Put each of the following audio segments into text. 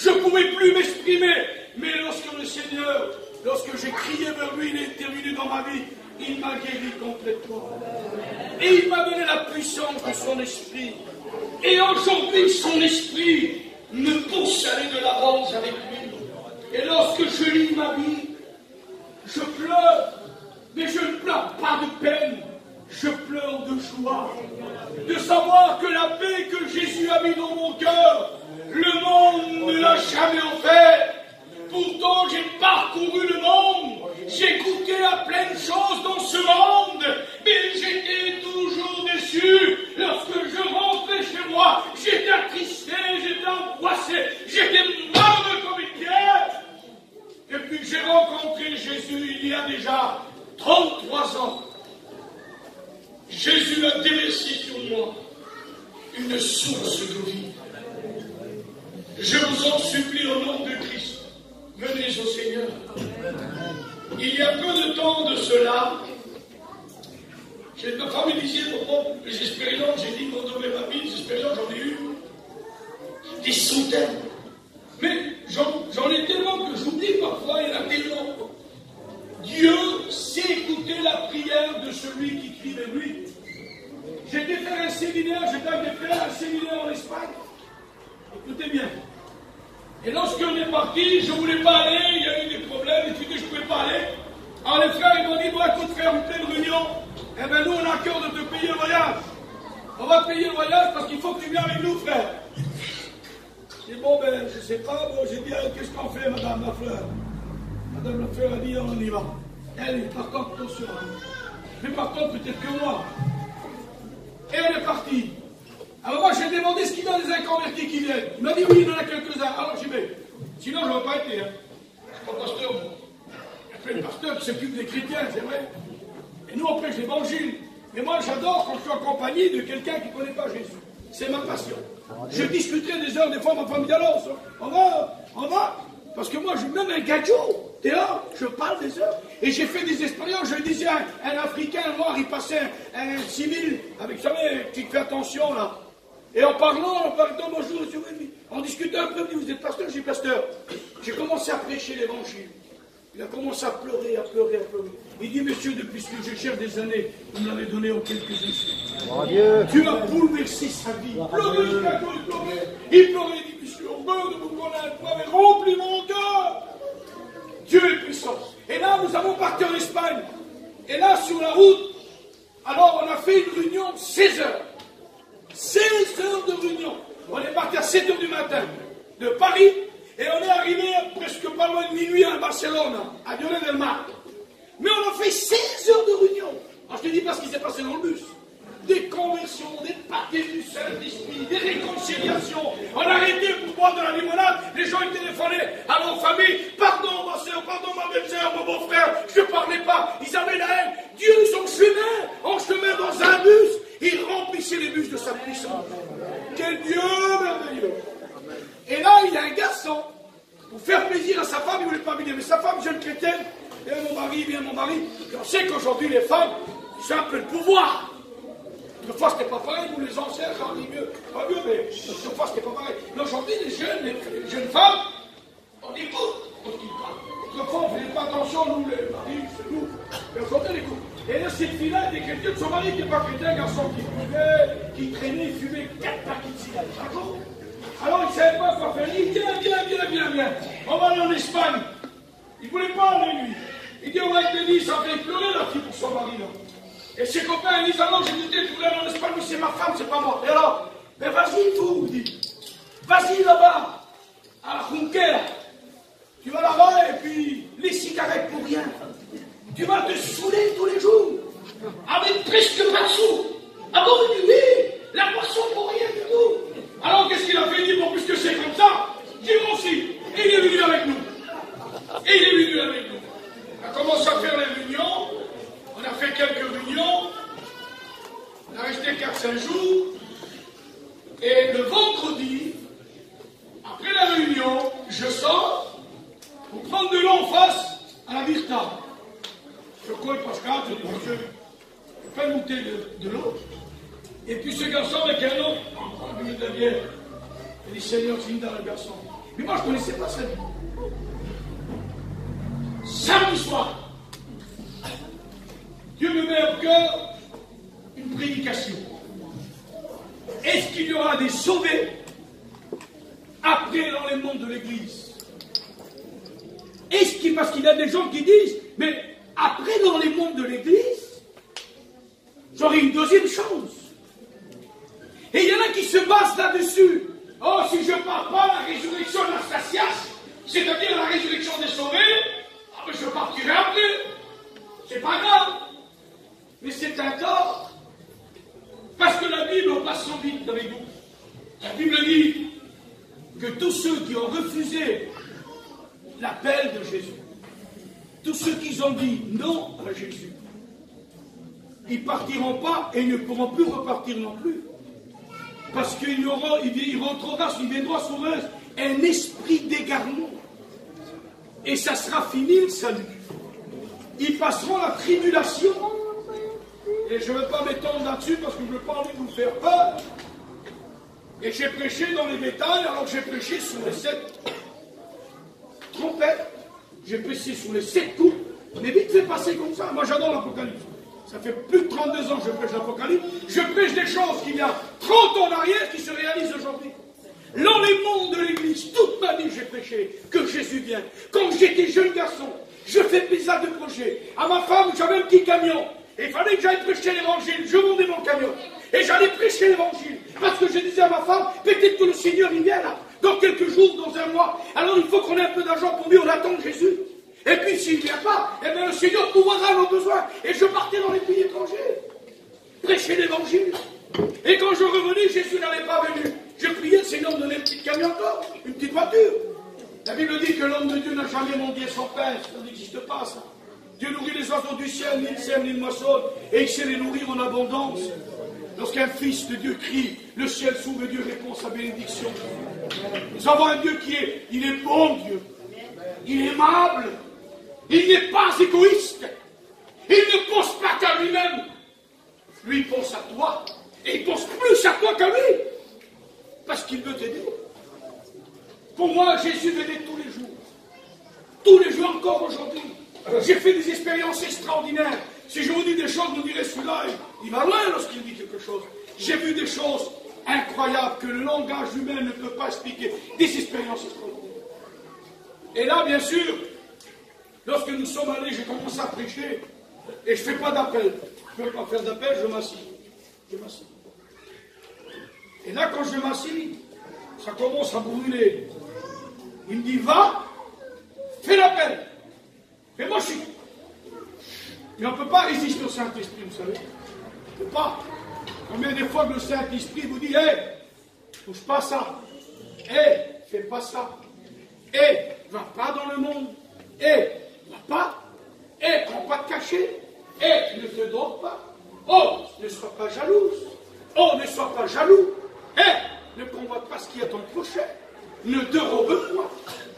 Je ne pouvais plus m'exprimer. Mais lorsque le Seigneur Lorsque j'ai crié vers lui, il est intervenu dans ma vie. Il m'a guéri complètement. Et il m'a donné la puissance de son esprit. Et aujourd'hui, son esprit me pousse à aller de l'avance avec lui. Et lorsque je lis ma vie, je pleure. Mais je ne pleure pas de peine. Je pleure de joie. De savoir que la paix que Jésus a mis dans mon cœur, le monde ne l'a jamais offert. Pourtant, j'ai parcouru le monde, j'ai goûté à plein de choses dans ce monde, mais j'étais toujours déçu. Lorsque je rentrais chez moi, j'étais attristé, j'étais angoissé, j'étais mort comme une pierre. Depuis que j'ai rencontré Jésus il y a déjà 33 ans, Jésus a déversé sur moi une source de vie. Je vous en supplie au nom de Christ. Venez au Seigneur. Il y a peu de temps de cela, j'ai ma famille disait, les expériences, j'ai dit qu'on devait ma vie, les expériences, j'en ai eu des centaines. Mais j'en ai tellement que j'oublie parfois, il y en a tellement. Dieu sait écouter la prière de celui qui crie de lui. J'ai été faire un séminaire, un séminaire en Espagne. Écoutez bien. Et lorsqu'on est parti, je ne voulais pas aller, il y a eu des problèmes, et puis que je ne pouvais pas aller. Alors les frères, ils m'ont dit, bon écoute frère, on fait une réunion, eh bien nous on a à cœur de te payer le voyage. On va te payer le voyage parce qu'il faut que tu viennes avec nous frère. J'ai dit bon ben, je ne sais pas, bon j'ai dit, qu'est-ce qu'on fait madame la fleur? Madame la fleur a dit, on y va. Elle, par contre, attention. Mais par contre, peut-être que moi. Et on est parti. Alors moi j'ai demandé ce qu'il y a des inconvertis qui viennent. Il m'a dit oui, il y en a quelques-uns. Alors j'y vais. Sinon je n'aurais pas été. Hein. Je suis pas pasteur. Moi. Après le pasteur qui s'occupe des chrétiens, c'est vrai. Et nous on prêche l'évangile. Mais moi j'adore quand je suis en compagnie de quelqu'un qui ne connaît pas Jésus. C'est ma passion. Je discuterai des heures, des fois ma famille d'alors. On va. Parce que moi, même un gadjo, dehors, je parle des heures. Et j'ai fait des expériences, je disais à un Africain noir, il passait un civil, avec, vous savez, qui fait attention, là. Et en parlant, bonjour, on discutait un peu, vous êtes pasteur, je suis pasteur. J'ai commencé à prêcher l'évangile. Il a commencé à pleurer. Il dit, monsieur, depuis ce que je cherche des années, vous me l'avez donné en quelques instants. Dieu a bouleversé sa vie. Il pleurait, il dit, monsieur, on veut de vous connaître, vous avez rempli mon cœur. Dieu est puissant. Et là, nous avons parti en Espagne. Et là, sur la route, alors on a fait une réunion 16 heures. 16 heures de réunion. On est parti à 7 heures du matin de Paris. Et on est arrivé presque pas loin de minuit à Barcelone, à Lloret del Mar. Mais on a fait 16 heures de réunion. Alors je te dis pas ce qui s'est passé dans le bus. Des conversions, des baptêmes du Saint-Esprit, des réconciliations. On a arrêté pour boire de la limonade. Les gens ils téléphonaient à nos familles. Pardon ma soeur, pardon ma belle-sœur, mon beau-frère. Je ne parlais pas. Ils avaient la haine. Dieu, en chemin dans un bus. Il remplissait les bus de sa puissance. Quel Dieu merveilleux. Et là, il y a un garçon, pour faire plaisir à sa femme, il ne voulait pas venir, mais sa femme, jeune chrétienne, et mon mari. Et on sait qu'aujourd'hui, les femmes, c'est un peu le pouvoir. Autrefois, c'était pas pareil, nous les anciens, j'en dis mieux, pas mieux, mais autrefois, c'était pas pareil. Mais aujourd'hui, les jeunes femmes, on écoute quand ils parlent. Autrefois, on ne faisait pas attention, nous, les maris, c'est nous, mais aujourd'hui, on écoute. Et là, cette fille-là était chrétienne, son mari qui n'est pas chrétien, un garçon qui buvait, qui traînait, il fumait 4 paquets de cigarettes. D'accord? Alors il ne savait pas quoi faire. Il dit viens. On va aller en Espagne. Il ne voulait pas aller lui. Il dit on va être béni, ça fait pleurer la fille pour son mari là. Et ses copains ils disent alors j'ai dit tu voulais aller en Espagne, mais c'est ma femme, c'est pas moi. Et alors, mais vas-y vous, dit. Vas-y là-bas, à la Junquera. Tu vas là-bas et puis les cigarettes pour rien. Tu vas te saouler tous les jours. Avec presque pas de sous. Ah bon, il dit oui, la boisson pour rien du tout. Alors qu'est-ce qu'il a fait? Il dit, bon, puisque c'est comme ça, dis-moi aussi. Et il est venu avec nous. On a commencé à faire les réunions. On a fait quelques réunions. On a resté 4-5 jours. Et le vendredi, après la réunion, je sors pour prendre de l'eau en face à la Virta. Je cours Pascal, je dis, monsieur, je fais monter de l'eau. Et puis ce garçon avec un autre, on lui de la bière. Il dit, Seigneur, c'est dans le garçon. Mais moi, je ne connaissais pas sa vie. samedi soir, Dieu me met au cœur une prédication. Est-ce qu'il y aura des sauvés après l'enlèvement de l'Église? Parce qu'il y a des gens qui disent, mais après l'enlèvement de l'Église, j'aurai une deuxième chance. Et il y en a qui se basent là-dessus. Oh, si je ne pars pas à la résurrection d'Anastasias, c'est-à-dire la résurrection des sauvés, ben je partirai après. C'est pas grave. Mais c'est un tort. Parce que la Bible passe sans vite avec vous. La Bible dit que tous ceux qui ont refusé l'appel de Jésus, tous ceux qui ont dit non à Jésus, ils ne partiront pas et ne pourront plus repartir non plus. Parce qu'il viendra sur eux un esprit d'égarement. Et ça sera fini le salut. Ils passeront la tribulation. Et je ne veux pas m'étendre là-dessus parce que je ne veux pas envie de vous faire peur. Et j'ai prêché dans les détails, alors j'ai prêché sur les 7 trompettes. J'ai prêché sur les 7 coups. Mais vite fait passer comme ça. Moi j'adore l'Apocalypse. Ça fait plus de 32 ans que je prêche l'Apocalypse. Je prêche des choses qui viennent 30 ans en arrière qui se réalisent aujourd'hui. L'enlèvement de l'Église, toute ma vie j'ai prêché que Jésus vient. Quand j'étais jeune garçon, je fais pizza de projet. À ma femme, j'avais un petit camion. Et il fallait que j'aille prêcher l'évangile. Je vendais mon camion. Et j'allais prêcher l'évangile. Parce que je disais à ma femme, peut-être que le Seigneur il vient là, dans quelques jours, dans un mois. Alors il faut qu'on ait un peu d'argent pour lui, on attend Jésus. Et puis s'il ne vient pas, eh bien le Seigneur pourvoira nos besoins. Et je partais dans les pays étrangers. Prêcher l'évangile. Et quand je revenais, Jésus n'avait pas venu. Je priais le Seigneur de donner une petite camion encore, une petite voiture. La Bible dit que l'homme de Dieu n'a jamais mendié son pain. Ça n'existe pas ça. Dieu nourrit les oiseaux du ciel, ni le sème, ni le moissonne, et il sait les nourrir en abondance. Lorsqu'un fils de Dieu crie, le ciel s'ouvre et Dieu répond sa bénédiction. Nous avons un Dieu il est bon Dieu. Il est aimable. Il n'est pas égoïste. Il ne pense pas qu'à lui-même. Lui, il pense à toi. Et il pense plus à toi qu'à lui. Parce qu'il veut t'aider. Pour moi, Jésus m'aide tous les jours. Tous les jours, encore aujourd'hui. J'ai fait des expériences extraordinaires. Si je vous dis des choses, vous direz celui-là, il va loin lorsqu'il dit quelque chose. J'ai vu des choses incroyables que le langage humain ne peut pas expliquer. Des expériences extraordinaires. Et là, bien sûr, lorsque nous sommes allés, j'ai commencé à prêcher. Et je ne fais pas d'appel. Je ne peux pas faire d'appel, je m'assis. Je m'assis. Et là, quand je m'assis, ça commence à brûler. Il me dit, va, fais l'appel. Mais moi, je suis... Mais on ne peut pas résister au Saint-Esprit, vous savez. On ne peut pas. Combien de fois que le Saint-Esprit vous dit, hé, touche pas ça. Hé, fais pas ça. Hé, va pas dans le monde. Hé, va pas. Hé, prends pas de cachet. Hé, ne te drogue pas. Oh, ne sois pas jalouse. Oh, ne sois pas jaloux. Hé, ne convoite pas ce qui est à ton prochain. Ne dérobe point.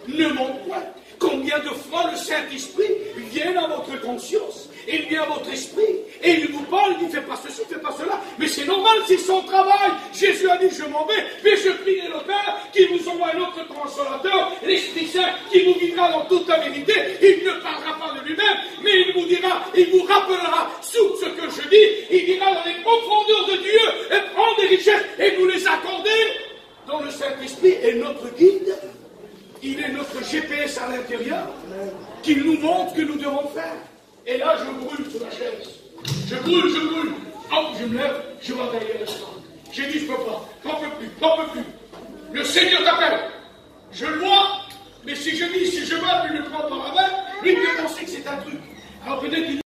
Ne monte point. Combien de fois le Saint-Esprit vient à votre conscience, il vient à votre esprit, et il vous parle, il dit, fais pas ceci, fais pas cela. Mais c'est normal, c'est son travail. Jésus a dit, je m'en vais, mais je prierai le Père, qui vous envoie un autre consolateur, l'Esprit Saint, qui vous guidera dans toute la vérité. Il ne parlera pas de lui-même, mais il vous dira, il vous rappellera tout ce que je dis, il dira dans les profondeurs de Dieu, et prendre des richesses, et vous les accorder, dont le Saint-Esprit est notre guide. Il est notre GPS à l'intérieur, qui nous montre ce que nous devons faire. Et là, je brûle sur la chaise. Je brûle. Hop, je me lève, je vais derrière le sang. J'ai dit, je ne peux pas, j'en peux plus. Le Seigneur t'appelle. Je le vois, mais si je dis, si je meurs, il le prend par la main, lui, il peut penser que c'est un truc. Alors peut-être qu'il